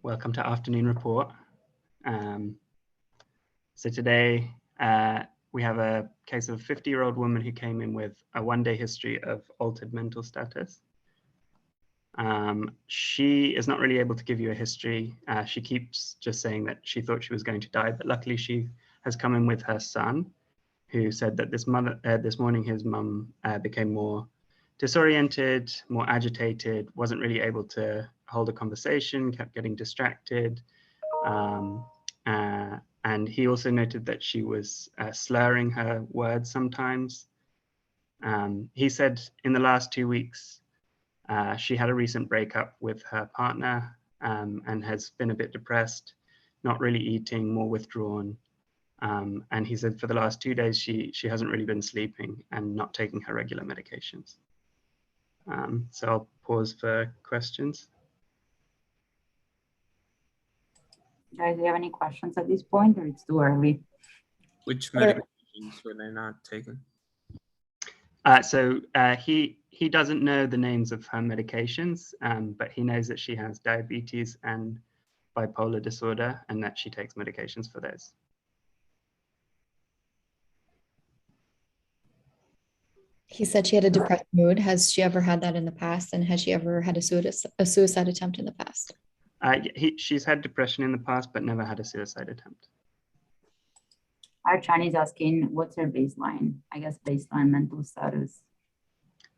welcome to Afternoon Report. So today we have a case of a 50-year-old woman who came in with a one-day history of altered mental status. She is not really able to give you a history. She keeps just saying that she thought she was going to die, but luckily she has come in with her son, who said that this morning his mum became more disoriented, more agitated, wasn't really able to hold a conversation, kept getting distracted. And he also noted that she was slurring her words sometimes. He said in the last 2 weeks, she had a recent breakup with her partner and has been a bit depressed, not really eating, more withdrawn. And he said for the last 2 days, she hasn't really been sleeping and not taking her regular medications. So I'll pause for questions. Guys, do you have any questions at this point, or it's too early? Which medications were they not taking? So he doesn't know the names of her medications, but he knows that she has diabetes and bipolar disorder and that she takes medications for those. He said she had a depressed mood. Has she ever had that in the past? And has she ever had a suicide attempt in the past? She's had depression in the past, but never had a suicide attempt. Our Chinese asking, what's her baseline? I guess baseline mental status.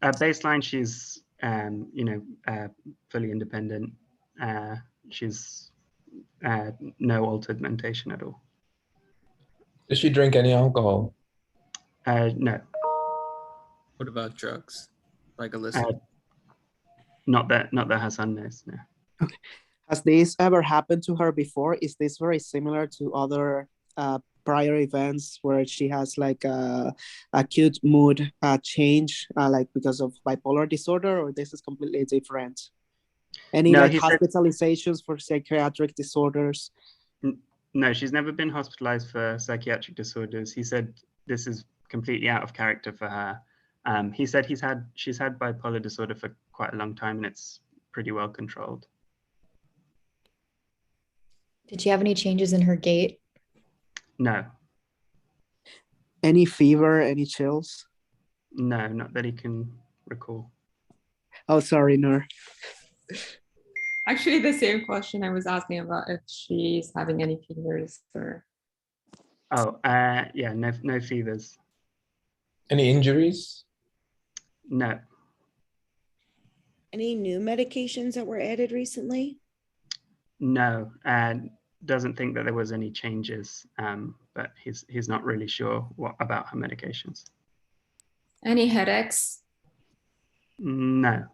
Baseline, she's fully independent. She's no altered mentation at all. Does she drink any alcohol? No. What about drugs, like illicit? Not that her son knows. No. Okay. Has this ever happened to her before? Is this very similar to other prior events where she has like a acute mood change, like because of bipolar disorder, or this is completely different? Any hospitalizations for psychiatric disorders? No, she's never been hospitalized for psychiatric disorders. He said this is completely out of character for her. He said she's had bipolar disorder for quite a long time and it's pretty well controlled. Did she have any changes in her gait? No. Any fever, any chills? No, not that he can recall. Oh, sorry, Noor. Actually, the same question I was asking about if she's having any fevers or. Oh, yeah, no fevers. Any injuries? No. Any new medications that were added recently? No, doesn't think that there was any changes, but he's not really sure what about her medications. Any headaches? No.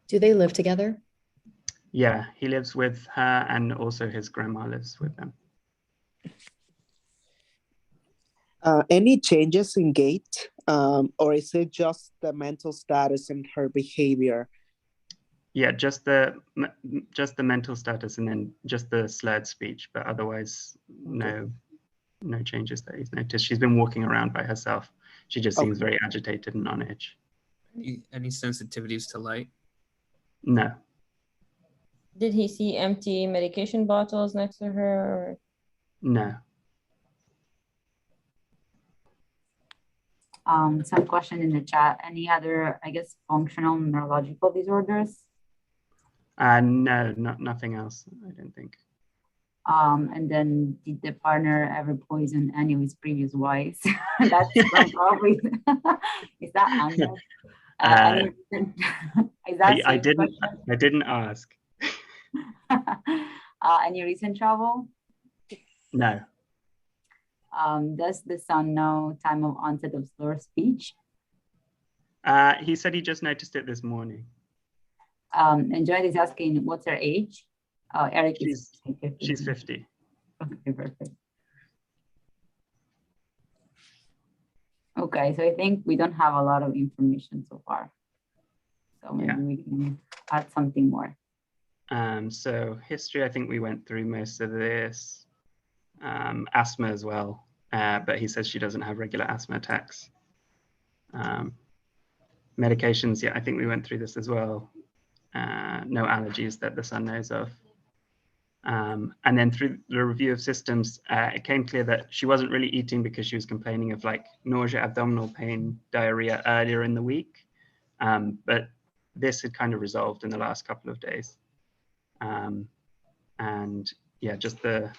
Do they live together? Yeah, he lives with her and also his grandma lives with them. Any changes in gait, or is it just the mental status and her behavior? Yeah, just the mental status and then just the slurred speech, but otherwise no changes that he's noticed. She's been walking around by herself. She just seems very agitated and on edge. Any sensitivities to light? No. Did he see empty medication bottles next to her? Or? No. Some question in the chat. Any other, I guess, functional neurological disorders? No, nothing else, I don't think. And then did the partner ever poison any of his previous wives? That's probably, is that Anna? I didn't ask. Any recent travel? No. Does the son know time of onset of slurred speech? He said he just noticed it this morning. And Joy is asking, what's her age? Eric is 50. She's 50. Okay, perfect. Okay, so I think we don't have a lot of information so far. So maybe we can add something more. So history, I think we went through most of this. Asthma as well, but he says she doesn't have regular asthma attacks. Medications, yeah, I think we went through this as well. no allergies that the son knows of. And then through the review of systems, it came clear that she wasn't really eating because she was complaining of like nausea, abdominal pain, diarrhea earlier in the week. But this had kind of resolved in the last couple of days. And yeah, just the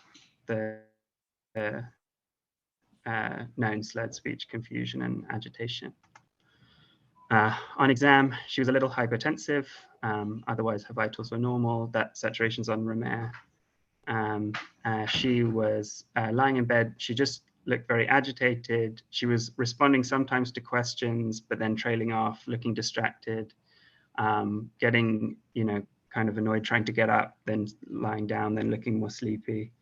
known slurred speech, confusion and agitation. On exam, she was a little hypertensive. Otherwise, her vitals were normal. That saturation's on room air. She was lying in bed. She just looked very agitated. She was responding sometimes to questions, but then trailing off, looking distracted, getting, kind of annoyed, trying to get up, then lying down, then looking more sleepy.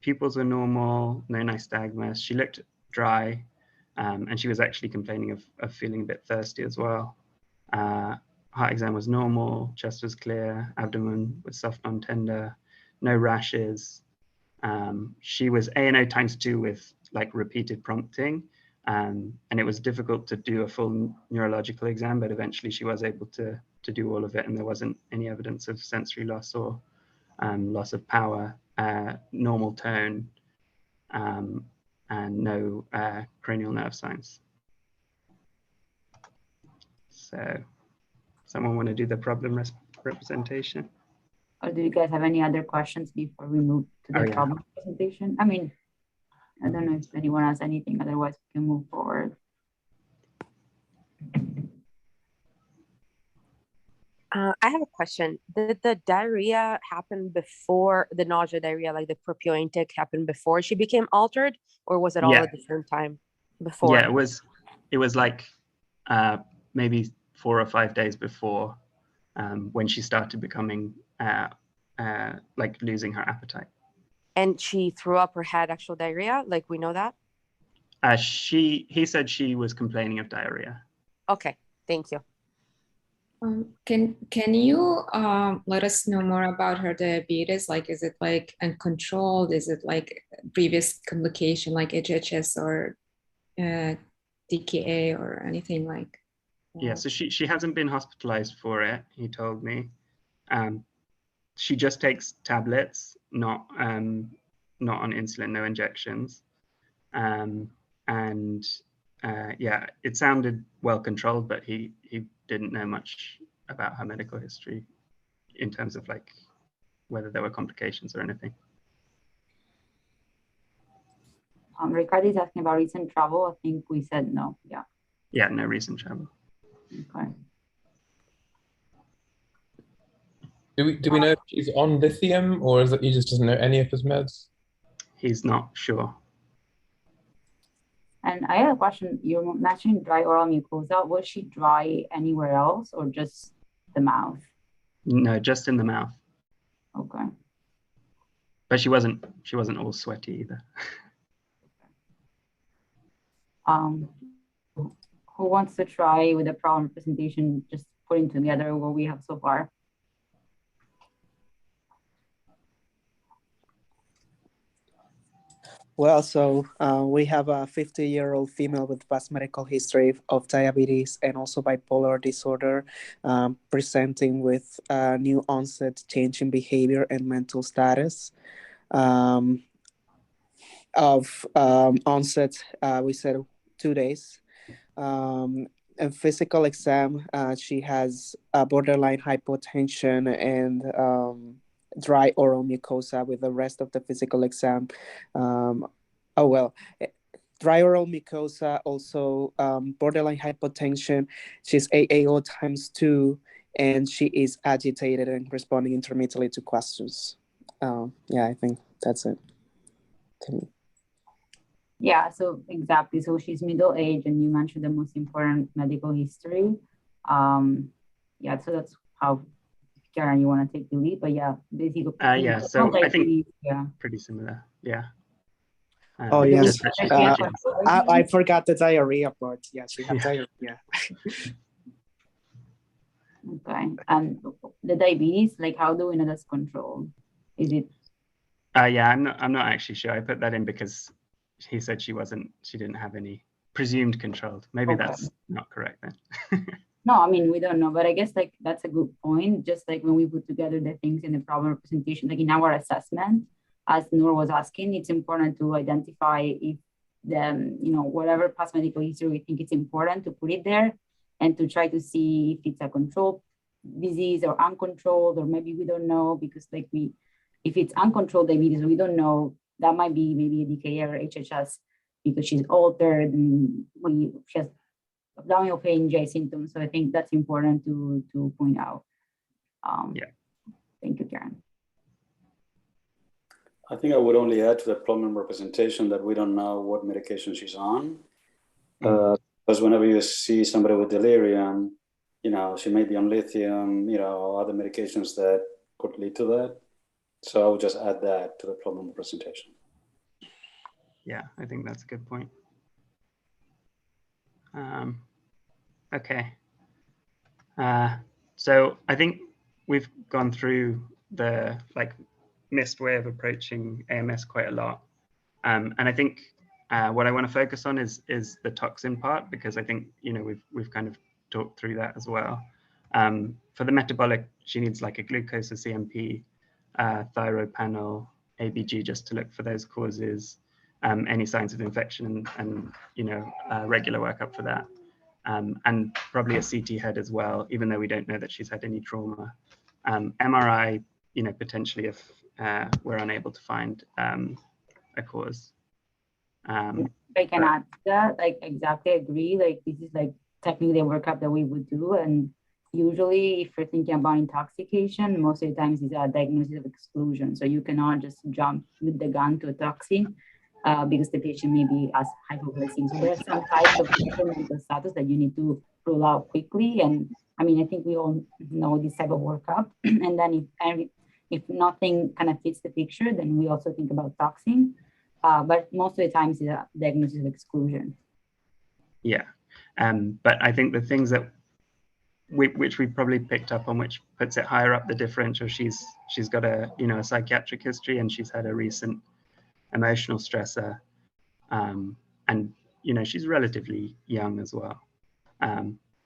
Pupils were normal, no nystagmus. She looked dry, and she was actually complaining of feeling a bit thirsty as well. Heart exam was normal, chest was clear, abdomen was soft, non-tender, no rashes. She was ANO ×2 with like repeated prompting, and it was difficult to do a full neurological exam, but eventually she was able to do all of it, and there wasn't any evidence of sensory loss or loss of power, normal tone, and no cranial nerve signs. So, someone want to do the problem representation? Or do you guys have any other questions before we move to the problem presentation? I mean, I don't know if anyone has anything, otherwise we can move forward. I have a question. Did the diarrhea happen before, the nausea diarrhea, like the propio intake happened before she became altered, or was it all at the same time before? Yeah, it was like maybe 4 or 5 days before, when she started becoming like losing her appetite. And she threw up or had actual diarrhea? Like, we know that? He said she was complaining of diarrhea. Okay, thank you. Can you let us know more about her diabetes? Like, is it like uncontrolled? Is it like previous complication like HHS or DKA or anything like? Yeah, so she hasn't been hospitalized for it, he told me. She just takes tablets, not on insulin, no injections. Yeah, it sounded well controlled, but he didn't know much about her medical history in terms of like whether there were complications or anything. Ricardo is asking about recent travel. I think we said no. Yeah. Yeah, no recent travel. Okay. Do we know if he's on lithium, or is it he just doesn't know any of his meds? He's not sure. And I had a question. You're mentioning dry oral mucosa. Was she dry anywhere else or just the mouth? No, just in the mouth. Okay. But she wasn't all sweaty either. Who wants to try with the problem presentation, just putting together what we have so far? Well, so we have a 50-year-old female with past medical history of diabetes and also bipolar disorder, presenting with new onset change in behavior and mental status. Onset, we said 2 days. And physical exam, she has borderline hypotension and dry oral mucosa with the rest of the physical exam. Dry oral mucosa, also borderline hypotension. She's AAO ×2, and she is agitated and responding intermittently to questions. Yeah, I think that's it. Yeah, so exactly. So she's middle-aged, and you mentioned the most important medical history. Yeah, so that's how, Ciaran, you want to take the lead, but yeah, basically. Yeah, so I think pretty similar. Yeah. Oh yes, I forgot the diarrhea part. Yeah, she had diarrhea. Okay, and the diabetes, like, how do we know that's controlled? Is it? Yeah, I'm not actually sure. I put that in because he said she didn't have any presumed controlled. Maybe that's not correct then. No, I mean, we don't know, but I guess like that's a good point. Just like when we put together the things in the problem representation, like in our assessment, as Noor was asking, it's important to identify if the, whatever past medical history we think it's important to put it there and to try to see if it's a controlled disease or uncontrolled, or maybe we don't know because like if it's uncontrolled diabetes, we don't know, that might be maybe a DKA or HHS because she's altered and she has abdominal pain, GI symptoms. So I think that's important to point out. Yeah. Thank you, Ciaran. I think I would only add to the problem representation that we don't know what medication she's on. Because whenever you see somebody with delirium, she may be on lithium, other medications that could lead to that. So I would just add that to the problem representation. Yeah, I think that's a good point. Okay. So I think we've gone through the missed way of approaching AMS quite a lot. And I think what I want to focus on is the toxin part, because I think, we've kind of talked through that as well. For the metabolic, she needs like a glucose, a CMP, thyroid panel, ABG, just to look for those causes, any signs of infection and regular workup for that. And probably a CT head as well, even though we don't know that she's had any trauma. MRI, potentially if we're unable to find a cause. I can add that, exactly agree. This is technically a workup that we would do. And usually if you're thinking about intoxication, most of the times it's a diagnosis of exclusion. So you cannot just jump with the gun to a toxin because the patient maybe has hypoglycemia. So there are some types of mental status that you need to rule out quickly. And I mean, I think we all know this type of workup. And then if nothing kind of fits the picture, then we also think about toxin. But most of the times it's a diagnosis of exclusion. Yeah. But I think the things that which we probably picked up on, which puts it higher up the differential, she's got a a psychiatric history, and she's had a recent emotional stressor, and she's relatively young as well.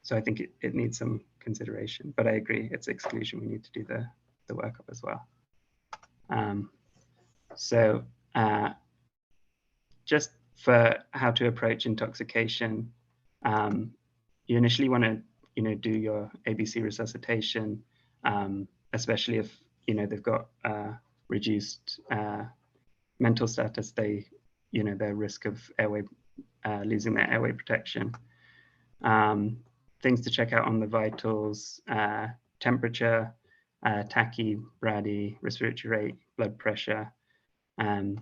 So I think it needs some consideration. But I agree, it's exclusion. We need to do the workup as well. So just for how to approach intoxication, you initially want to do your ABC resuscitation, especially if they've got reduced mental status. Their risk of airway losing their airway protection. Things to check out on the vitals: temperature, tachy, brady, respiratory rate, blood pressure. And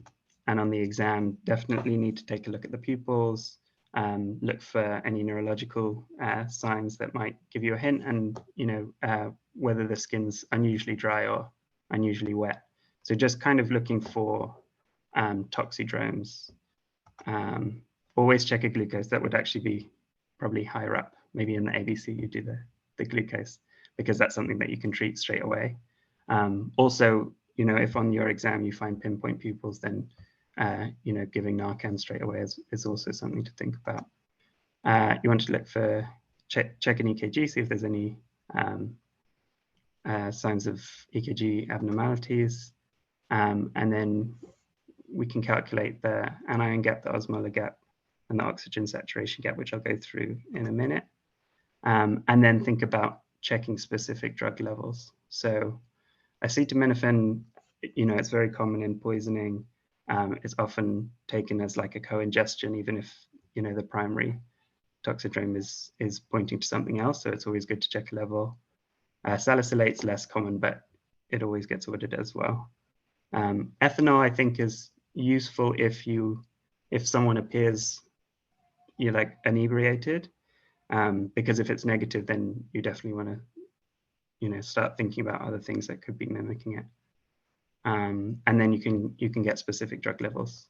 on the exam, definitely need to take a look at the pupils, look for any neurological signs that might give you a hint, and whether the skin's unusually dry or unusually wet. So just kind of looking for toxidromes. Always check a glucose. That would actually be probably higher up. Maybe in the ABC you do the glucose, because that's something that you can treat straight away. Also, if on your exam you find pinpoint pupils, then giving Narcan straight away is also something to think about. You want to look for, check an EKG, see if there's any signs of EKG abnormalities. And then we can calculate the anion gap, the osmolar gap, and the oxygen saturation gap, which I'll go through in a minute. And then think about checking specific drug levels. So acetaminophen, it's very common in poisoning. It's often taken as like a co-ingestion, even if the primary toxidrome is pointing to something else. So it's always good to check a level. Salicylate's less common, but it always gets ordered as well. Ethanol, I think, is useful if someone appears inebriated, because if it's negative, then you definitely want to start thinking about other things that could be mimicking it. And then you can get specific drug levels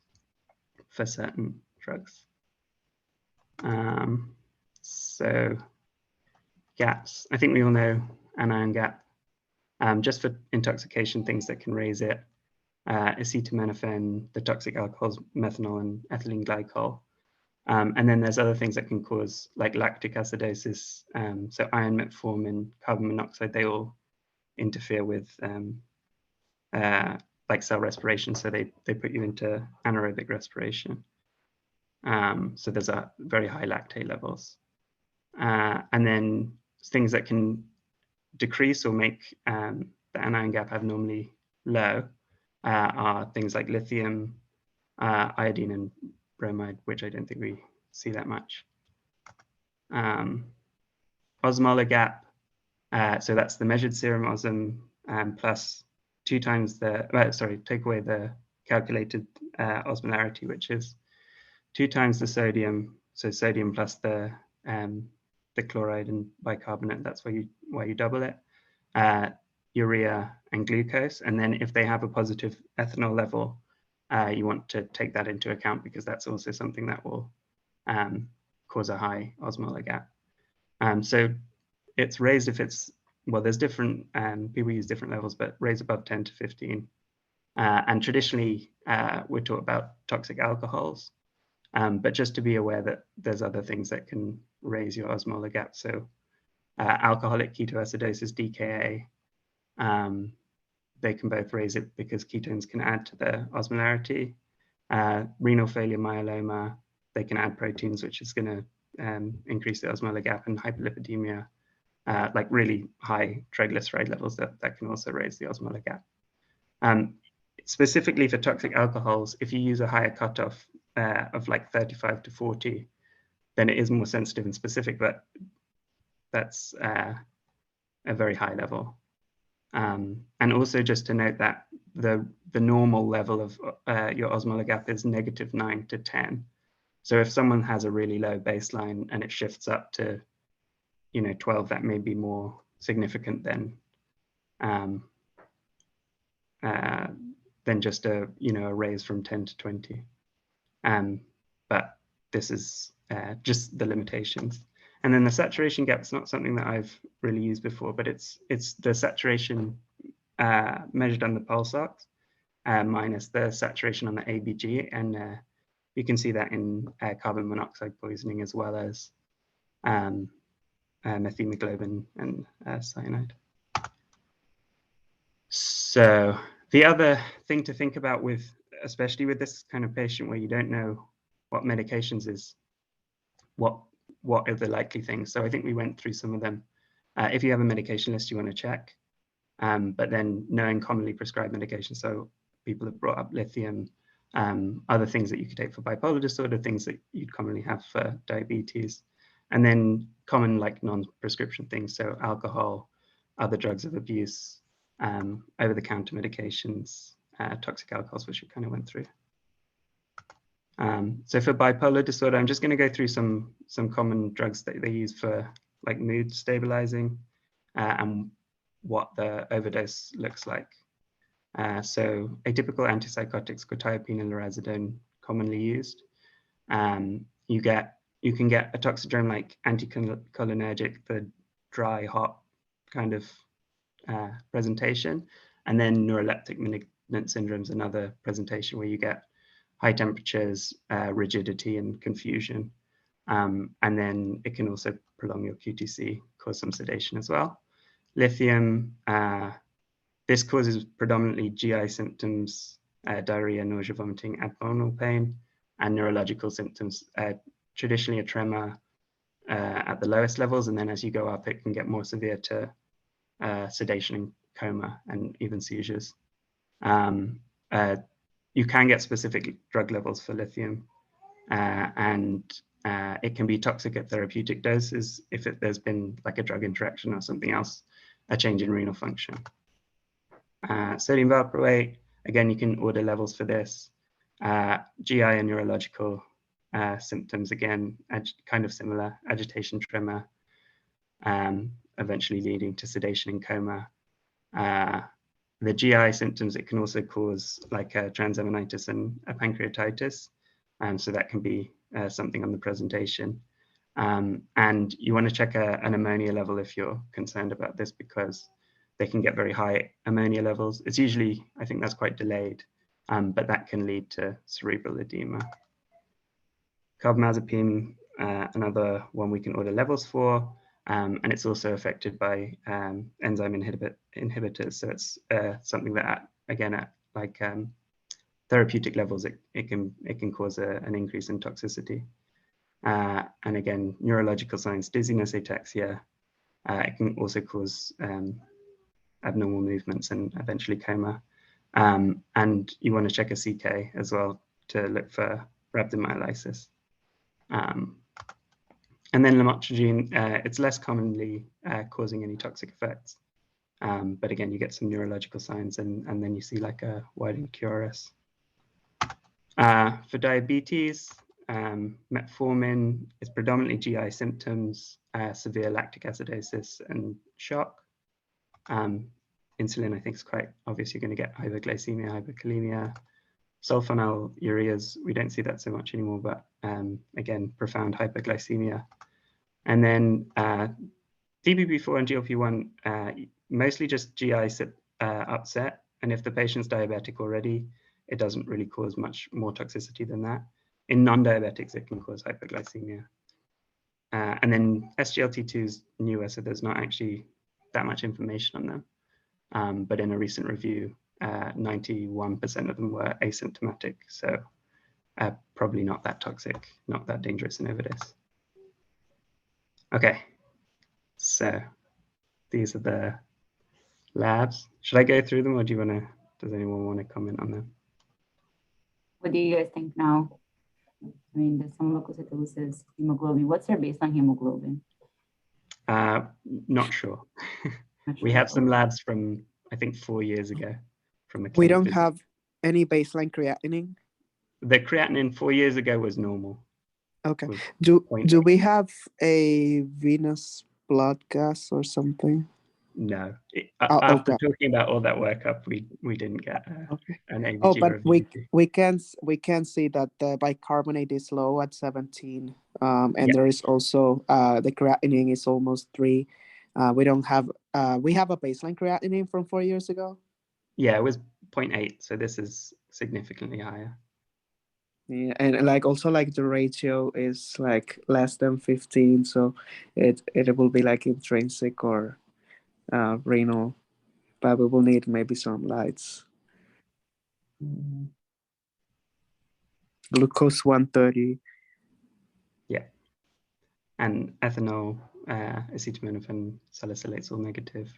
for certain drugs. So gaps, I think we all know anion gap. Just for intoxication, things that can raise it: acetaminophen, the toxic alcohols, methanol and ethylene glycol. And then there's other things that can cause like lactic acidosis. So iron, metformin, carbon monoxide, they all interfere with like cell respiration. So they put you into anaerobic respiration. So there's a very high lactate levels. And then things that can decrease or make the anion gap abnormally low are things like lithium, iodine, and bromide, which I don't think we see that much. Osmolar gap, so that's the measured serum osm plus 2 times the, take away the calculated osmolarity, which is 2 times the sodium, so sodium plus the chloride and bicarbonate, that's why you double it, urea and glucose. And then if they have a positive ethanol level, you want to take that into account, because that's also something that will cause a high osmolar gap. So it's raised if it's, well, there's different, people use different levels, but raised above 10 to 15. And traditionally, we're taught about toxic alcohols, but just to be aware that there's other things that can raise your osmolar gap. So alcoholic ketoacidosis, DKA, they can both raise it because ketones can add to the osmolarity. Renal failure, myeloma, they can add proteins, which is going to increase the osmolar gap, and hyperlipidemia, like really high triglyceride levels, that can also raise the osmolar gap. Specifically for toxic alcohols, if you use a higher cutoff of like 35 to 40, then it is more sensitive and specific, but that's a very high level. And also just to note that the normal level of your osmolar gap is -9 to 10. So if someone has a really low baseline and it shifts up to 12, that may be more significant than just a raise from 10 to 20. But this is just the limitations. And then the saturation gap is not something that I've really used before, but it's the saturation measured on the pulse ox minus the saturation on the ABG, and you can see that in carbon monoxide poisoning, as well as methemoglobin and cyanide. So the other thing to think about with, especially with this kind of patient where you don't know what medications is, what are the likely things. So I think we went through some of them. If you have a medication list, you want to check, but then knowing commonly prescribed medications. So people have brought up lithium, other things that you could take for bipolar disorder, things that you'd commonly have for diabetes, and then common like non-prescription things. So alcohol, other drugs of abuse, over-the-counter medications, toxic alcohols, which we kind of went through. So for bipolar disorder, I'm just going to go through some common drugs that they use for like mood stabilizing and what the overdose looks like. So atypical antipsychotics, quetiapine and lorazepam, commonly used. You can get a toxidrome like anticholinergic, the dry, hot kind of presentation, and then neuroleptic malignant syndromes, another presentation where you get high temperatures, rigidity, and confusion. And then it can also prolong your QTC, cause some sedation as well. Lithium, this causes predominantly GI symptoms, diarrhea, nausea, vomiting, abdominal pain, and neurological symptoms, traditionally a tremor at the lowest levels. And then as you go up, it can get more severe to sedation and coma and even seizures. You can get specific drug levels for lithium, and it can be toxic at therapeutic doses if there's been like a drug interaction or something else, a change in renal function. Sodium valproate, again, you can order levels for this. GI and neurological symptoms, again, kind of similar, agitation, tremor, eventually leading to sedation and coma. The GI symptoms, it can also cause like a transaminitis and a pancreatitis. So that can be something on the presentation. And you want to check an ammonia level if you're concerned about this, because they can get very high ammonia levels. It's usually, I think that's quite delayed, but that can lead to cerebral edema. Carbamazepine, another one we can order levels for, and it's also affected by enzyme inhibitors. So it's something that, again, at like therapeutic levels, it can cause an increase in toxicity. And again, neurological signs, dizziness, ataxia. It can also cause abnormal movements and eventually coma. And you want to check a CK as well to look for rhabdomyolysis. And then lamotrigine, it's less commonly causing any toxic effects. But again, you get some neurological signs and then you see like a widened QRS. For diabetes, metformin is predominantly GI symptoms, severe lactic acidosis and shock. Insulin, I think, is quite obvious. You're going to get hyperglycemia, hyperkalemia. Sulfonylureas, we don't see that so much anymore, but again, profound hyperglycemia. And then DPP-4 and GLP-1, mostly just GI upset. And if the patient's diabetic already, it doesn't really cause much more toxicity than that. In non-diabetics, it can cause hyperglycemia. And then SGLT2's newer, so there's not actually that much information on them. But in a recent review, 91% of them were asymptomatic, so probably not that toxic, not that dangerous inhibitors. Okay, so these are the labs. Should I go through them, or do you want to? Does anyone want to comment on them? What do you guys think now? I mean, there's some leukocytosis, hemoglobin. What's their baseline hemoglobin? Not sure. We have some labs from, I think, 4 years ago. From a We don't have any baseline creatinine. The creatinine 4 years ago was normal. Okay. Do we have a venous blood gas or something? No. After talking about all that workup, we didn't get an ABG but review. we can see that the bicarbonate is low at 17, and there is also the creatinine is almost 3. We don't have we have a baseline creatinine from 4 years ago. Yeah, it was 0.8, so this is significantly higher. Yeah, and like also like the ratio is like less than 15, so it will be like intrinsic or renal, but we will need maybe some lights. Glucose 130. Yeah, and ethanol, acetaminophen, salicylate's all negative.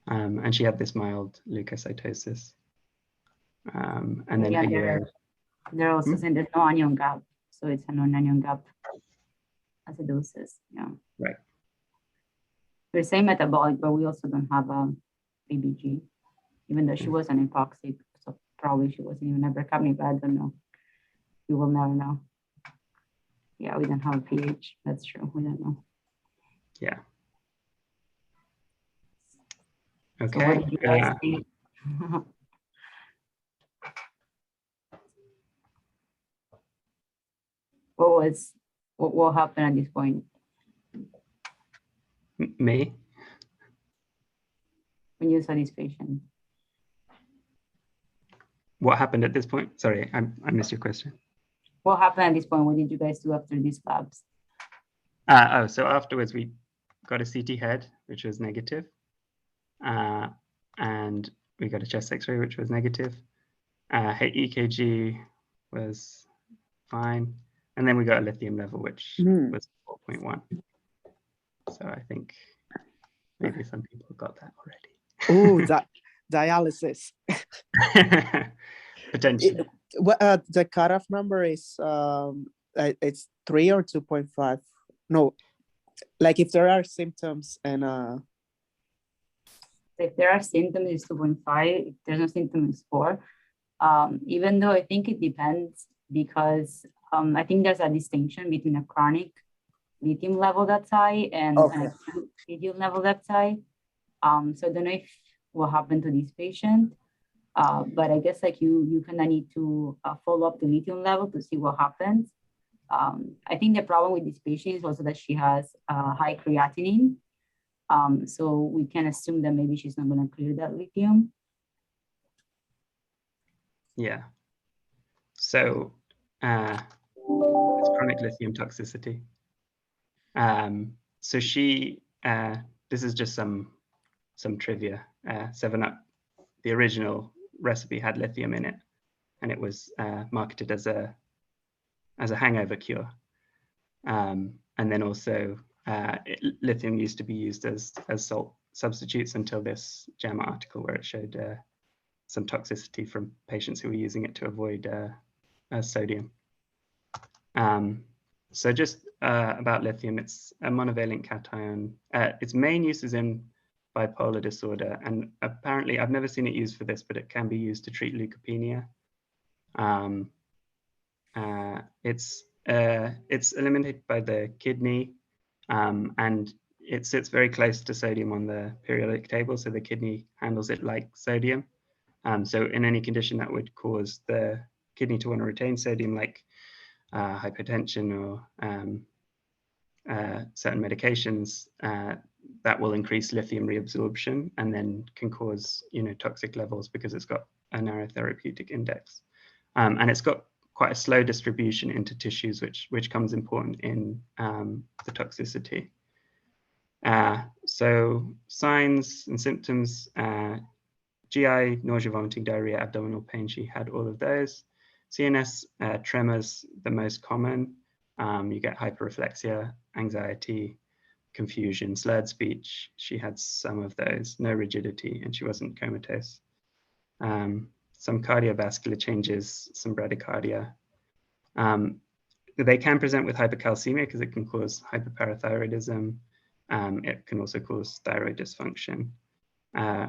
And she had this mild leukocytosis. And then they're also saying there's no anion gap, so it's a non-anion gap acidosis. Yeah. Right. We're saying metabolic, but we also don't have a ABG, even though she was an hypoxic, so probably she wasn't even ever coming, but I don't know. We will never know. Yeah, we don't have a pH. That's true. We don't know. Yeah. Okay. So what did you guys think? What happened at this point? Me? When you saw this patient? What happened at this point? Sorry, I missed your question. What happened at this point? What did you guys do after these labs? So afterwards we got a CT head, which was negative. And we got a chest x-ray, which was negative. Her EKG was fine. And then we got a lithium level, which was 4.1. So I think maybe some people got that already. Oh, that dialysis. Potentially. The cutoff number is it's 3 or 2.5. No, like if there are symptoms and if there are symptoms, it's 2.5. If there's no symptoms, it's 4. Even though I think it depends, because I think there's a distinction between a chronic lithium level that's high and an acute lithium level that's high. So I don't know if what happened to this patient, but I guess like you kind of need to follow up the lithium level to see what happens. I think the problem with this patient is also that she has high creatinine. So we can assume that maybe she's not going to clear that lithium. Yeah. So it's chronic lithium toxicity. So she, this is just some trivia. 7-Up, the original recipe had lithium in it, and it was marketed as a hangover cure. And then also lithium used to be used as salt substitutes until this JAMA article where it showed some toxicity from patients who were using it to avoid sodium. So just about lithium, it's a monovalent cation. Its main use is in bipolar disorder, and apparently I've never seen it used for this, but it can be used to treat leukopenia. It's eliminated by the kidney, and it sits very close to sodium on the periodic table, so the kidney handles it like sodium. So in any condition that would cause the kidney to want to retain sodium, like hypertension or certain medications, that will increase lithium reabsorption and then can cause, toxic levels because it's got a narrow therapeutic index. And it's got quite a slow distribution into tissues, which comes important in the toxicity. So signs and symptoms, GI, nausea, vomiting, diarrhea, abdominal pain, she had all of those. CNS tremors, the most common. You get hyperreflexia, anxiety, confusion, slurred speech. She had some of those, no rigidity, and she wasn't comatose. Some cardiovascular changes, some bradycardia. They can present with hypercalcemia because it can cause hyperparathyroidism. It can also cause thyroid dysfunction.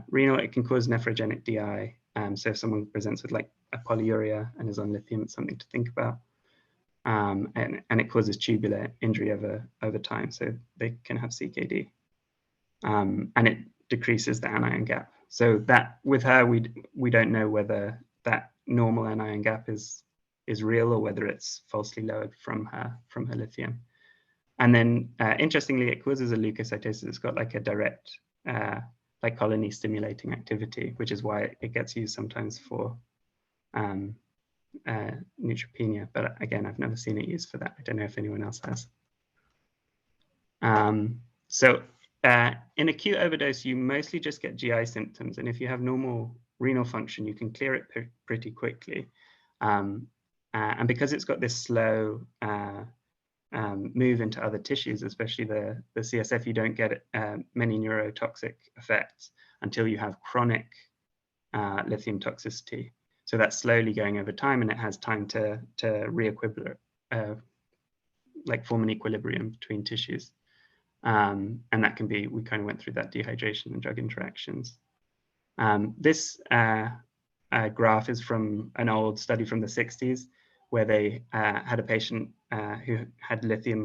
Renal, it can cause nephrogenic DI. So if someone presents with like a polyuria and is on lithium, it's something to think about. And it causes tubular injury over time, so they can have CKD. And it decreases the anion gap. So that with her, we don't know whether that normal anion gap is real or whether it's falsely lowered from her lithium. And then interestingly, it causes a leukocytosis. It's got like a direct like colony stimulating activity, which is why it gets used sometimes for neutropenia. But again, I've never seen it used for that. I don't know if anyone else has. So in acute overdose, you mostly just get GI symptoms. And if you have normal renal function, you can clear it pretty quickly. And because it's got this slow move into other tissues, especially the CSF, you don't get many neurotoxic effects until you have chronic lithium toxicity. So that's slowly going over time, and it has time to re-equilibrate, like form an equilibrium between tissues. And that can be, we kind of went through that, dehydration and drug interactions. This graph is from an old study from the 60s, where they had a patient who had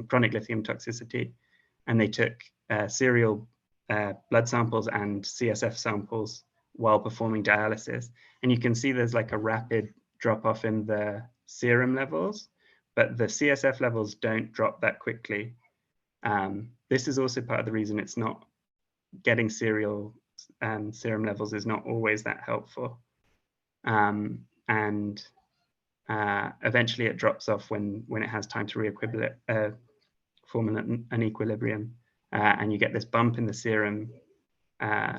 chronic lithium toxicity, and they took serial blood samples and CSF samples while performing dialysis. And you can see there's like a rapid drop off in the serum levels, but the CSF levels don't drop that quickly. This is also part of the reason it's not getting serial serum levels is not always that helpful. Eventually it drops off when it has time to re-equilibrate, form an equilibrium, and you get this bump in the serum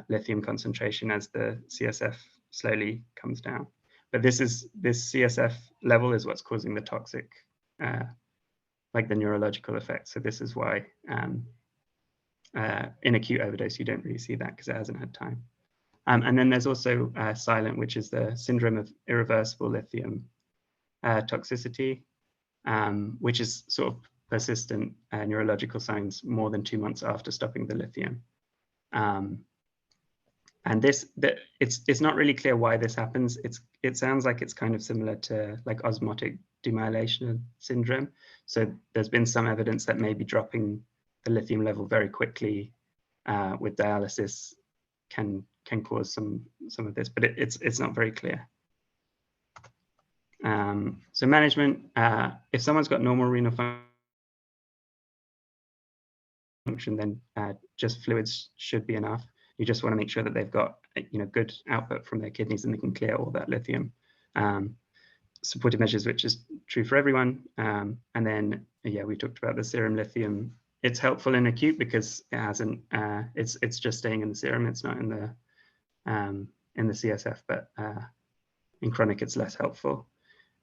lithium concentration as the CSF slowly comes down. But this CSF level is what's causing the toxic, like the neurological effects. So this is why in acute overdose, you don't really see that because it hasn't had time. And then there's also silent, which is the syndrome of irreversible lithium toxicity, which is sort of persistent neurological signs more than 2 months after stopping the lithium. And it's not really clear why this happens. It sounds like it's kind of similar to like osmotic demyelination syndrome. So there's been some evidence that maybe dropping the lithium level very quickly with dialysis can cause some of this, but it's not very clear. So management, if someone's got normal renal function, then just fluids should be enough. You just want to make sure that they've got good output from their kidneys and they can clear all that lithium. supportive measures, which is true for everyone. And then, yeah, we talked about the serum lithium. It's helpful in acute because it hasn't, it's just staying in the serum. It's not in the CSF, but in chronic, it's less helpful.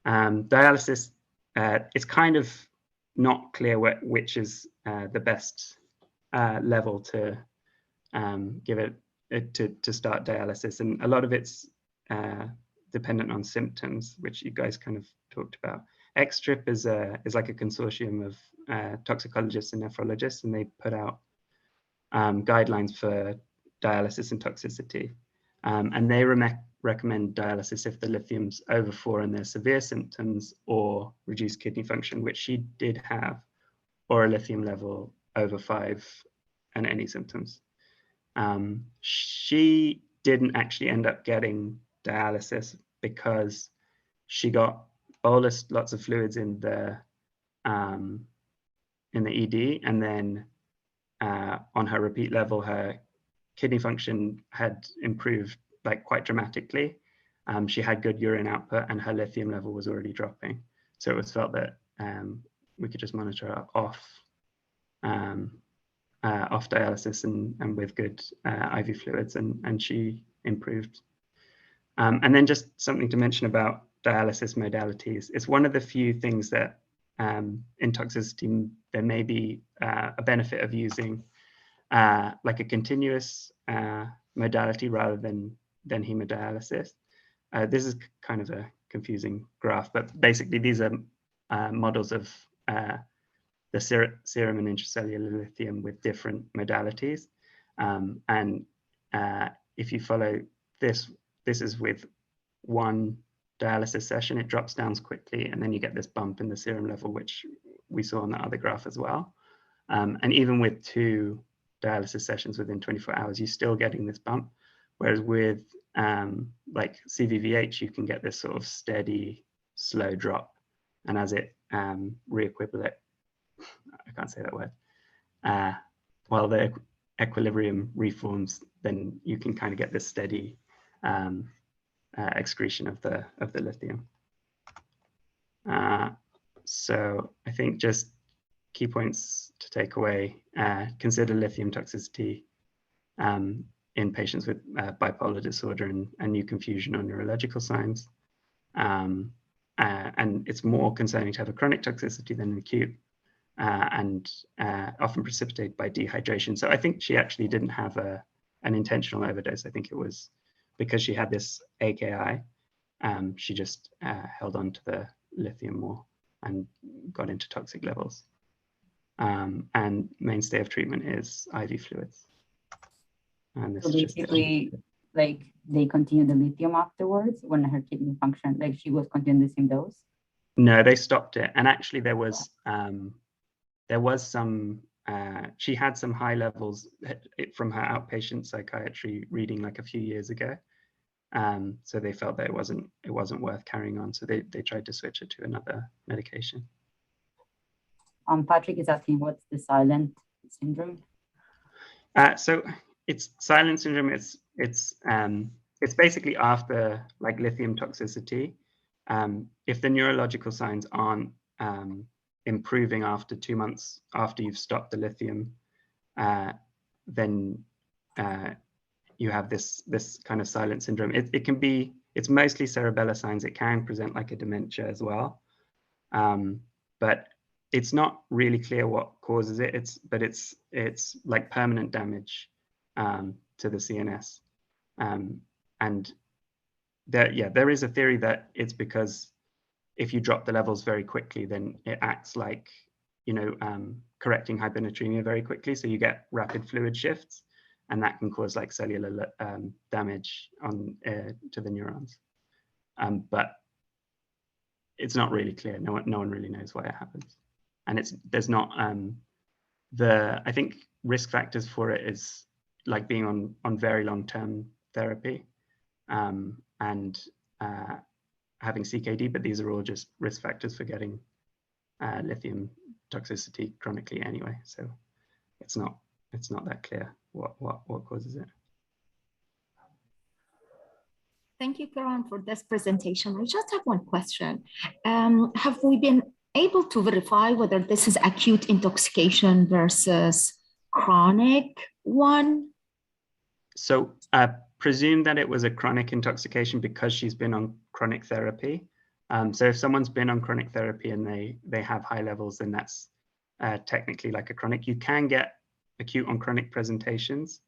Dialysis, it's kind of not clear which is the best level to give it to start dialysis, and a lot of it's dependent on symptoms, which you guys kind of talked about. XTRIP is like a consortium of toxicologists and nephrologists, and they put out guidelines for dialysis and toxicity, and they recommend dialysis if the lithium's over 4 and there's severe symptoms or reduced kidney function, which she did have, or a lithium level over 5 and any symptoms. She didn't actually end up getting dialysis because she got bolused lots of fluids in the ED, and then on her repeat level, her kidney function had improved like quite dramatically. She had good urine output, and her lithium level was already dropping. So it was felt that we could just monitor her off dialysis and with good IV fluids, and she improved. And then just something to mention about dialysis modalities. It's one of the few things that in toxicity, there may be a benefit of using like a continuous modality rather than hemodialysis. This is kind of a confusing graph, but basically these are models of the serum and intracellular lithium with different modalities. And if you follow this is with one dialysis session, it drops down quickly, and then you get this bump in the serum level, which we saw on the other graph as well. And even with 2 dialysis sessions within 24 hours, you're still getting this bump. Whereas with like CVVH, you can get this sort of steady, slow drop. And as it re-equilibrate, I can't say that word, while the equilibrium reforms, then you can kind of get this steady excretion of the lithium. So I think just key points to take away: consider lithium toxicity in patients with bipolar disorder and new confusion or neurological signs. And it's more concerning to have a chronic toxicity than acute, and often precipitated by dehydration. So I think she actually didn't have an intentional overdose. I think it was because she had this AKI, she just held on to the lithium more and got into toxic levels. And mainstay of treatment is IV fluids. And this so basically, like they continued the lithium afterwards when her kidney function, like she was continuing the same dose? No, they stopped it. And actually there was some, she had some high levels from her outpatient psychiatry reading like a few years ago. So they felt that it wasn't worth carrying on. So they tried to switch it to another medication. Patrick is asking, what's the silent syndrome? So it's silent syndrome. It's basically after like lithium toxicity. If the neurological signs aren't improving after 2 months after you've stopped the lithium, then you have this kind of silent syndrome. It can be, it's mostly cerebellar signs. It can present like a dementia as well, but it's not really clear what causes it. It's like permanent damage to the CNS, and there is a theory that it's because if you drop the levels very quickly, then it acts like, correcting hyponatremia very quickly. So you get rapid fluid shifts, and that can cause like cellular damage on to the neurons. But it's not really clear. No one really knows why it happens, and there's not I think risk factors for it is like being on very long-term therapy, and having CKD, but these are all just risk factors for getting lithium toxicity chronically anyway. So it's not that clear what causes it. Thank you, Ciaran, for this presentation. I just have one question. Have we been able to verify whether this is acute intoxication versus chronic one? So presume that it was a chronic intoxication because she's been on chronic therapy. So if someone's been on chronic therapy and they have high levels, then that's technically like a chronic. You can get acute on chronic presentations,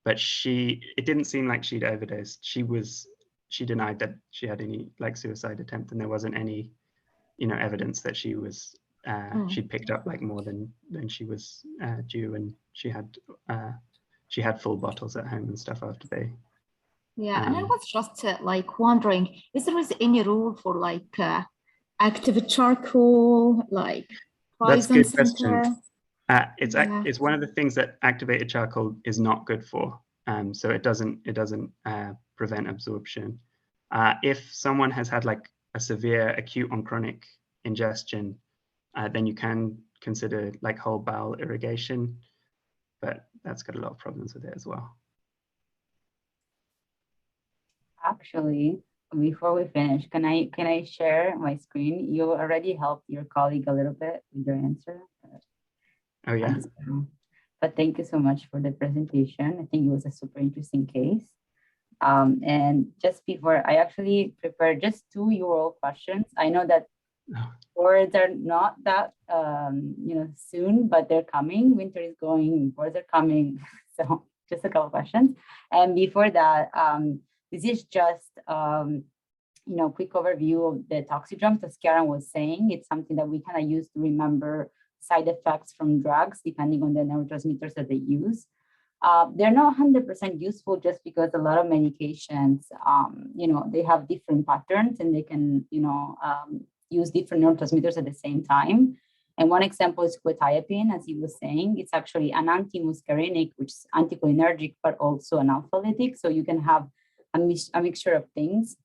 but it didn't seem like she'd overdosed. She denied that she had any like suicide attempt, and there wasn't any, evidence that she was she picked up like more than she was due, and she had full bottles at home and stuff after they. Yeah, and I was just like wondering, is there any rule for like active charcoal, like That's a poison good question. center? It's one of the things that activated charcoal is not good for. So it doesn't prevent absorption. If someone has had like a severe acute on chronic ingestion, then you can consider like whole bowel irrigation, but that's got a lot of problems with it as well. Actually, before we finish, can I share my screen? You already helped your colleague a little bit with your answer. Oh yeah. But thank you so much for the presentation. I think it was a super interesting case. And just before, I actually prepared just 2 URL questions. I know that boards are not that soon, but they're coming. Winter is going, boards are coming. So just a couple questions. And before that, this is just quick overview of the toxidromes, as Ciaran was saying. It's something that we kind of use to remember side effects from drugs, depending on the neurotransmitters that they use. They're not 100% useful just because a lot of medications, they have different patterns and they can, use different neurotransmitters at the same time. And one example is quetiapine, as he was saying. It's actually an antimuscarinic, which is anticholinergic, but also an alpha-lytic. So you can have a mixture of things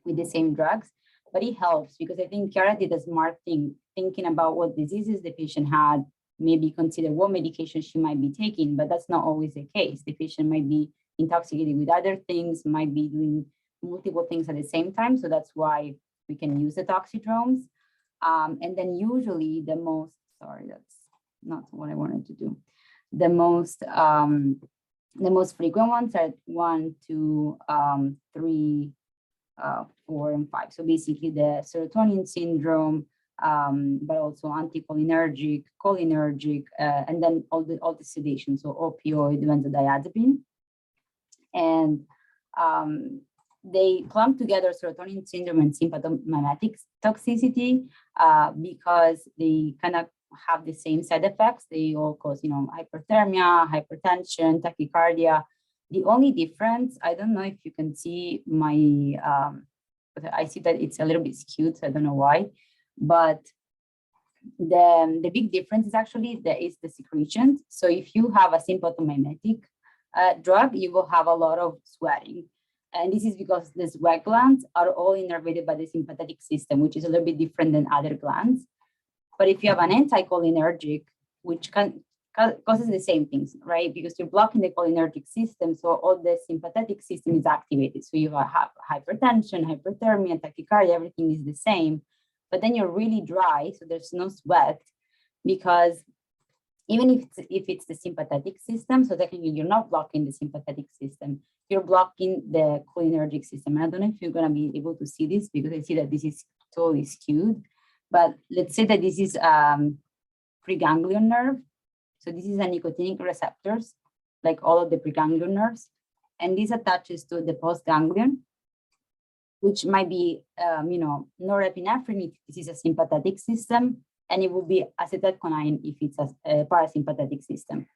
with the same drugs, but it helps because I think Ciaran did a smart thing, thinking about what diseases the patient had, maybe consider what medication she might be taking, but that's not always the case. The patient might be intoxicated with other things, might be doing multiple things at the same time. So that's why we can use the toxidromes. And then usually that's not what I wanted to do. The most frequent ones are 1, 2, 3, 4, and 5. So basically the serotonin syndrome, but also anticholinergic, cholinergic, and then all the sedation, so opioid, benzodiazepine. And they clump together serotonin syndrome and sympathomimetic toxicity because they kind of have the same side effects. They all cause, hyperthermia, hypertension, tachycardia. The only difference, I don't know if you can see my, I see that it's a little bit skewed, so I don't know why, but the big difference is actually the secretions. So if you have a sympathomimetic drug, you will have a lot of sweating. And this is because the sweat glands are all innervated by the sympathetic system, which is a little bit different than other glands. But if you have an anticholinergic, which causes the same things, right? Because you're blocking the cholinergic system, so all the sympathetic system is activated. So you have hypertension, hyperthermia, tachycardia, everything is the same. But then you're really dry, so there's no sweat, because even if it's the sympathetic system, so technically you're not blocking the sympathetic system, you're blocking the cholinergic system. And I don't know if you're going to be able to see this because I see that this is totally skewed. But let's say that this is preganglion nerve. So this is a nicotinic receptors, like all of the preganglion nerves. And this attaches to the postganglion, which might be, norepinephrine if this is a sympathetic system, and it will be acetylcholine if it's a parasympathetic system.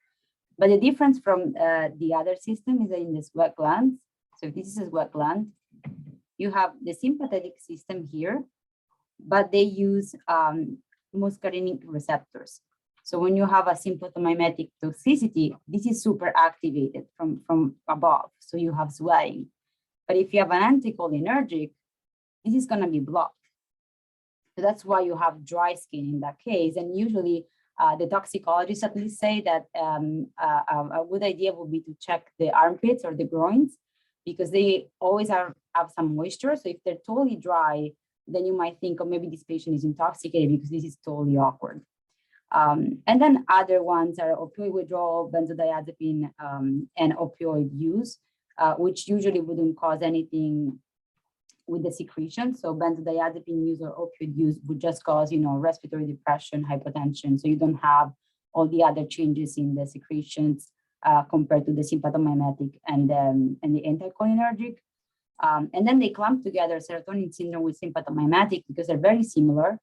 But the difference from the other system is that in the sweat glands, so if this is a sweat gland, you have the sympathetic system here, but they use muscarinic receptors. So when you have a sympathomimetic toxicity, this is super activated from above, so you have sweating. But if you have an anticholinergic, this is going to be blocked. So that's why you have dry skin in that case. And usually the toxicologists at least say that a good idea would be to check the armpits or the groins, because they always have some moisture. So if they're totally dry, then you might think, oh, maybe this patient is intoxicated because this is totally awkward. And then other ones are opioid withdrawal, benzodiazepine, and opioid use, which usually wouldn't cause anything with the secretion. So benzodiazepine use or opioid use would just cause, respiratory depression, hypotension. So you don't have all the other changes in the secretions compared to the sympathomimetic and the anticholinergic. And then they clump together serotonin syndrome with sympathomimetic because they're very similar.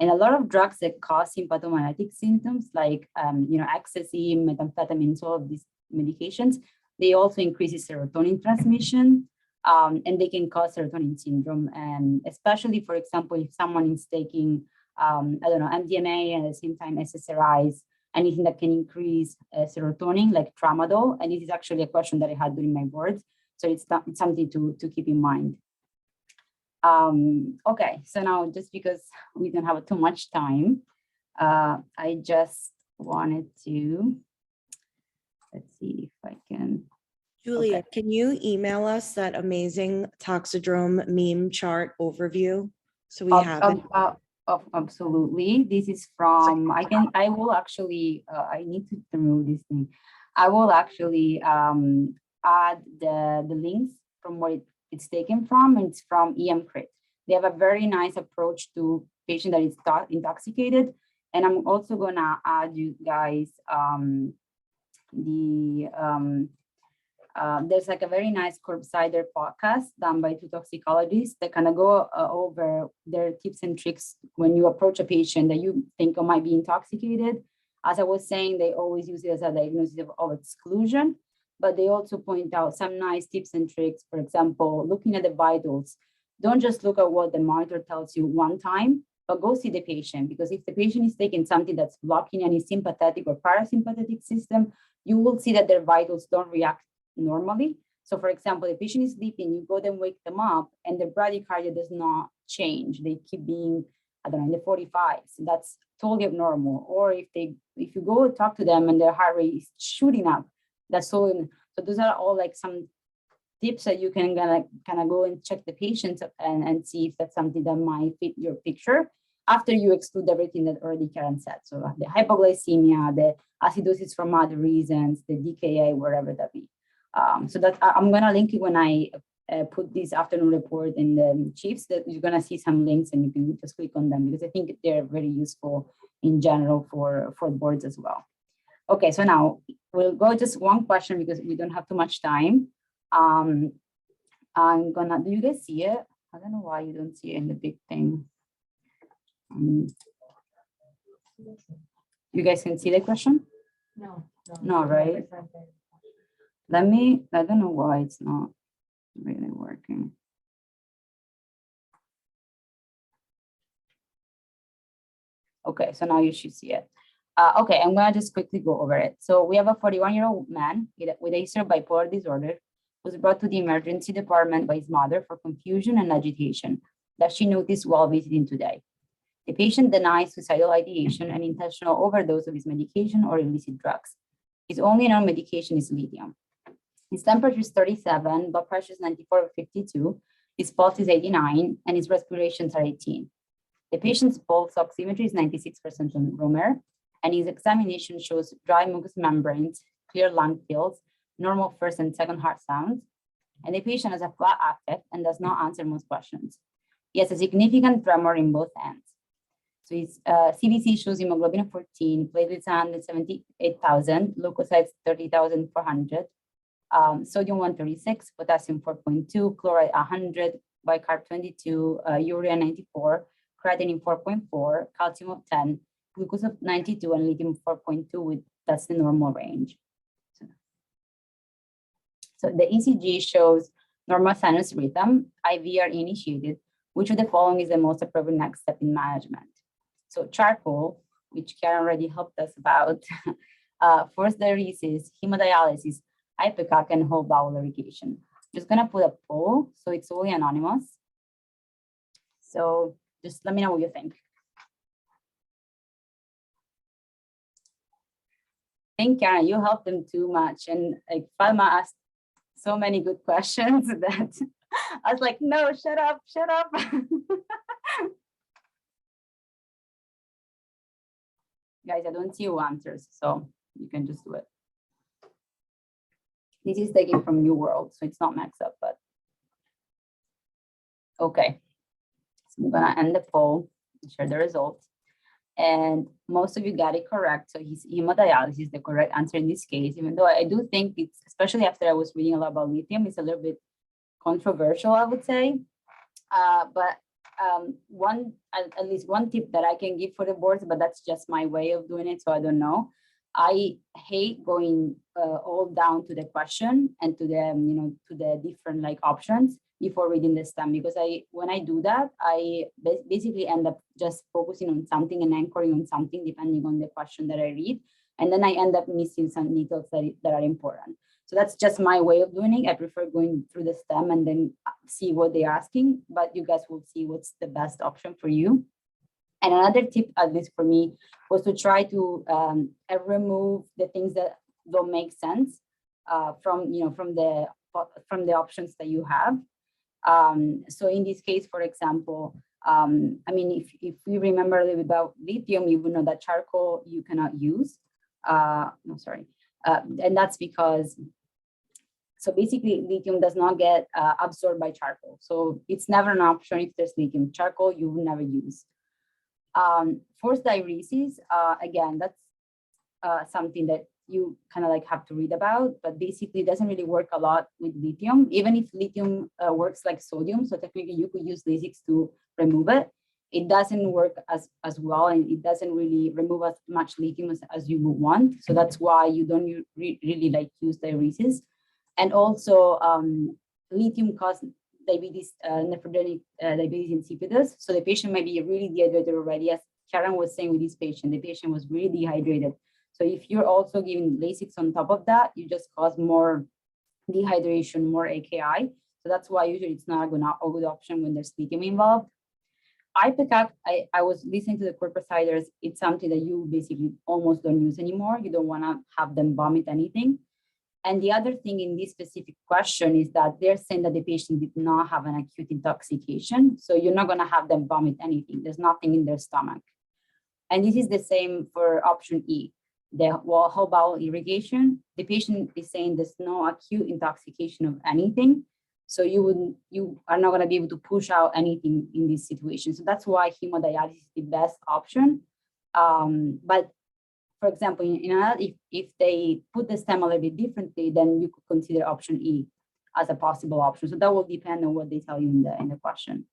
And a lot of drugs that cause sympathomimetic symptoms, like ecstasy, methamphetamine, all of these medications, they also increase serotonin transmission, and they can cause serotonin syndrome. And especially, for example, if someone is taking, MDMA and at the same time SSRIs, anything that can increase serotonin, like tramadol. And this is actually a question that I had during my boards, so it's something to keep in mind. Okay, so now just because we don't have too much time, I just wanted to, let's see if I can. Julia, Okay. can you email us that amazing Toxidrome meme chart overview so we have it? Absolutely. This is from, I will actually, I need to remove this thing. I will actually add the links from where it's taken from, and it's from EMCrit. They have a very nice approach to patient that is intoxicated. And I'm also gonna add you guys there's like a very nice curbsider podcast done by 2 toxicologists that kind of go over their tips and tricks when you approach a patient that you think might be intoxicated. As I was saying, they always use it as a diagnosis of exclusion, but they also point out some nice tips and tricks. For example, looking at the vitals. Don't just look at what the monitor tells you one time, but go see the patient, because if the patient is taking something that's blocking any sympathetic or parasympathetic system, you will see that their vitals don't react normally. So for example, the patient is sleeping, you go then wake them up and their bradycardia does not change. They keep being, I don't know, in the 45s. That's totally abnormal. Or if you go talk to them and their heart rate is shooting up, that's so those are all like some tips that you can kind of go and check the patient and see if that's something that might fit your picture after you exclude everything that already Ciaran said. So the hypoglycemia, the acidosis from other reasons, the DKA, wherever that be. So that I'm gonna link it when I put this afternoon report in the Chiefs, that you're gonna see some links and you can just click on them, because I think they're very useful in general for boards as well. Okay, so now we'll go just one question because we don't have too much time. I'm gonna, do you guys see it? I don't know why you don't see it in the big thing. You guys can see the question? No, right? I don't know why it's not really working. Okay, so now you should see it. Okay, I'm gonna just quickly go over it. So we have a 41-year-old man with a history of bipolar disorder, was brought to the emergency department by his mother for confusion and agitation that she noticed while visiting today. The patient denies suicidal ideation and intentional overdose of his medication or illicit drugs. His only known medication is lithium. His temperature is 37, blood pressure is 94/52, his pulse is 89, and his respirations are 18. The patient's pulse oximetry is 96% on room air, and his examination shows dry mucous membranes, clear lung fills, normal first and second heart sounds, and the patient has a flat affect and does not answer most questions. He has a significant tremor in both hands. So his CBC shows hemoglobin of 14, platelets 178,000, leukocytes 30,400, sodium 136, potassium 4.2, chloride 100, bicarb 22, urea 94, creatinine 4.4, calcium of 10, glucose of 92, and lithium 4.2, that's the normal range. So the ECG shows normal sinus rhythm, IVR initiated. Which of the following is the most appropriate next step in management? So charcoal, which Ciaran already helped us about, forced diuresis, hemodialysis, ipecac, and whole bowel irrigation. Just gonna put a poll, so it's only anonymous. So just let me know what you think. I think Ciaran, you helped them too much, and like Falma asked so many good questions that I was like, no, shut up. Guys, I don't see your answers, so you can just do it. This is taken from New World, so it's not maxed up, but okay. So I'm gonna end the poll and share the results. And most of you got it correct. So hemodialysis is the correct answer in this case, even though I do think it's, especially after I was reading a lot about lithium, it's a little bit controversial, I would say. But at least one tip that I can give for the boards, but that's just my way of doing it, so I don't know. I hate going all down to the question and to the to the different like options before reading the stem, because when I do that, I basically end up just focusing on something and anchoring on something depending on the question that I read, and then I end up missing some details that are important. So that's just my way of doing it. I prefer going through the stem and then see what they're asking, but you guys will see what's the best option for you. And another tip, at least for me, was to try to remove the things that don't make sense from the options that you have. So in this case, for example, I mean, if we remember a little bit about lithium, you would know that charcoal you cannot use. And that's because, so basically lithium does not get absorbed by charcoal. So it's never an option if there's lithium. Charcoal you will never use. Forced diuresis, again, that's something that you kind of like have to read about, but basically it doesn't really work a lot with lithium, even if lithium works like sodium. So technically you could use Lasix to remove it. It doesn't work as well, and it doesn't really remove as much lithium as you would want. So that's why you don't really like use diuresis. And also lithium causes diabetes, nephrogenic diabetes insipidus. So the patient might be really dehydrated already. As Ciaran was saying with this patient, the patient was really dehydrated. So if you're also giving Lasix on top of that, you just cause more dehydration, more AKI. So that's why usually it's not a good option when there's lithium involved. Ipecac, I was listening to the core presiders. It's something that you basically almost don't use anymore. You don't want to have them vomit anything. And the other thing in this specific question is that they're saying that the patient did not have an acute intoxication. So you're not going to have them vomit anything. There's nothing in their stomach. And this is the same for option E, the whole bowel irrigation. The patient is saying there's no acute intoxication of anything. So you are not going to be able to push out anything in this situation. So that's why hemodialysis is the best option. But for example, if they put the stem a little bit differently, then you could consider option E as a possible option. So that will depend on what they tell you in the question.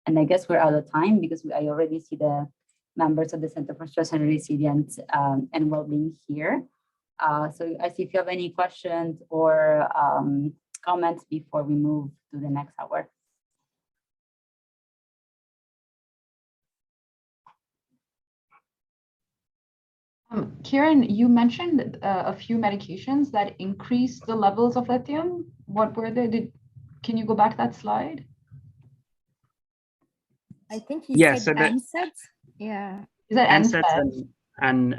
And I guess we're out of time because I already see the members of the Center for Stress and Resilience and Wellbeing here. So I see if you have any questions or comments before we move to the next hour. Ciaran, you mentioned a few medications that increase the levels of lithium. What were they? Can you go back to that slide? I think he Yeah, said so that, NSAIDs. Yeah. Is that NSAIDs and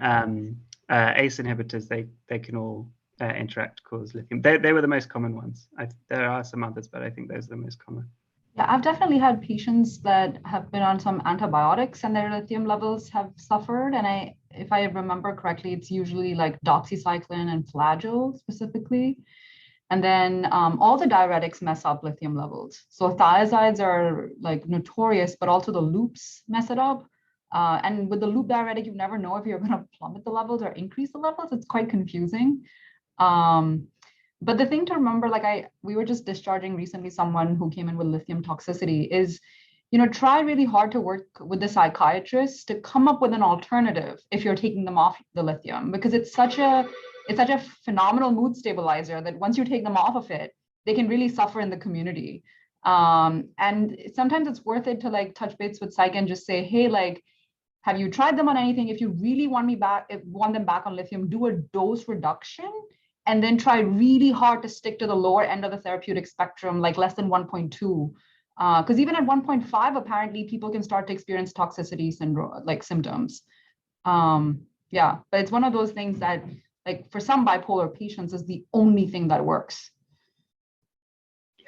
ACE inhibitors, they can all interact to cause lithium. They were the most common ones. There are some others, but I think those are the most common. Yeah, I've definitely had patients that have been on some antibiotics and their lithium levels have suffered. And if I remember correctly, it's usually like doxycycline and flagyl specifically. And then all the diuretics mess up lithium levels. So thiazides are like notorious, but also the loops mess it up. And with the loop diuretic, you never know if you're going to plummet the levels or increase the levels. It's quite confusing. But the thing to remember, we were just discharging recently someone who came in with lithium toxicity is, try really hard to work with the psychiatrist to come up with an alternative if you're taking them off the lithium, because it's such a phenomenal mood stabilizer that once you take them off of it, they can really suffer in the community. And sometimes it's worth it to touch base with psych and just say, hey, have you tried them on anything? If you really want them back on lithium, do a dose reduction and then try really hard to stick to the lower end of the therapeutic spectrum, like less than 1.2. Because even at 1.5, apparently people can start to experience toxicity syndrome, symptoms. Yeah, but it's one of those things that, for some bipolar patients, is the only thing that works.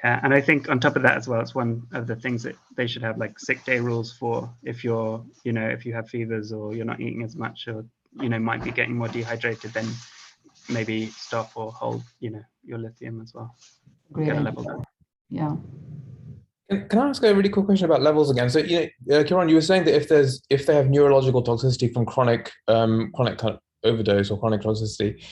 Yeah, and I think on top of that as well, it's one of the things that they should have like sick day rules for if you're, if you have fevers or you're not eating as much or, might be getting more dehydrated, then maybe stop or hold, your lithium as well. Great Get a idea. level down. Yeah. Can I ask a really quick question about levels again? So, Ciaran, you were saying that if they have neurological toxicity from chronic kind of overdose or chronic toxicity,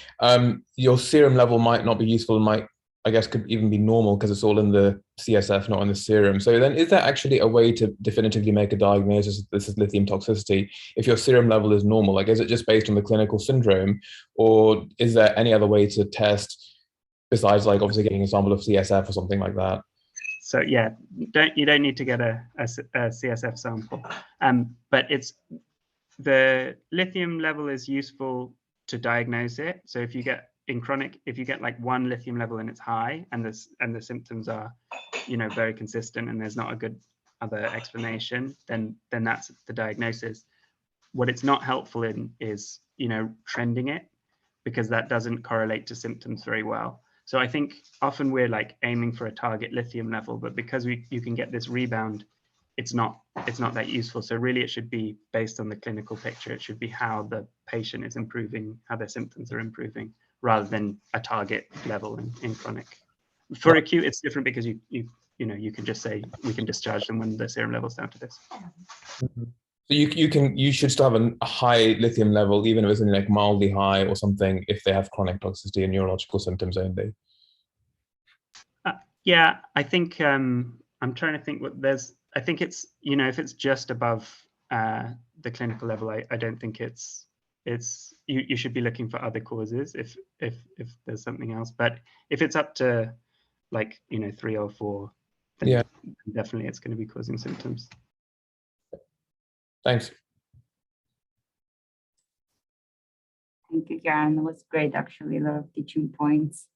your serum level might not be useful and might, I guess, could even be normal because it's all in the CSF, not in the serum. So then is there actually a way to definitively make a diagnosis of this is lithium toxicity if your serum level is normal? Like, is it just based on the clinical syndrome, or is there any other way to test besides like obviously getting a sample of CSF or something like that? So yeah, you don't need to get a CSF sample, but it's the lithium level is useful to diagnose it. So if you get if you get like one lithium level and it's high and the symptoms are, very consistent and there's not a good other explanation, then that's the diagnosis. What it's not helpful in is, trending it, because that doesn't correlate to symptoms very well. So I think often we're like aiming for a target lithium level, but because you can get this rebound, it's not that useful. So really it should be based on the clinical picture. It should be how the patient is improving, how their symptoms are improving, rather than a target level in chronic. For acute, it's different because you can just say we can discharge them when the serum level's down to this. Mm-hmm. So you should still have a high lithium level, even if it's only like mildly high or something, if they have chronic toxicity and neurological symptoms only. Yeah, I think I'm trying to think what there's. I think it's if it's just above the clinical level, I don't think it's you should be looking for other causes if there's something else. But if it's up to like 3 or 4, then yeah, definitely it's going to be causing symptoms. Thanks. Thank you, Ciaran. That was great, actually. A lot of teaching points.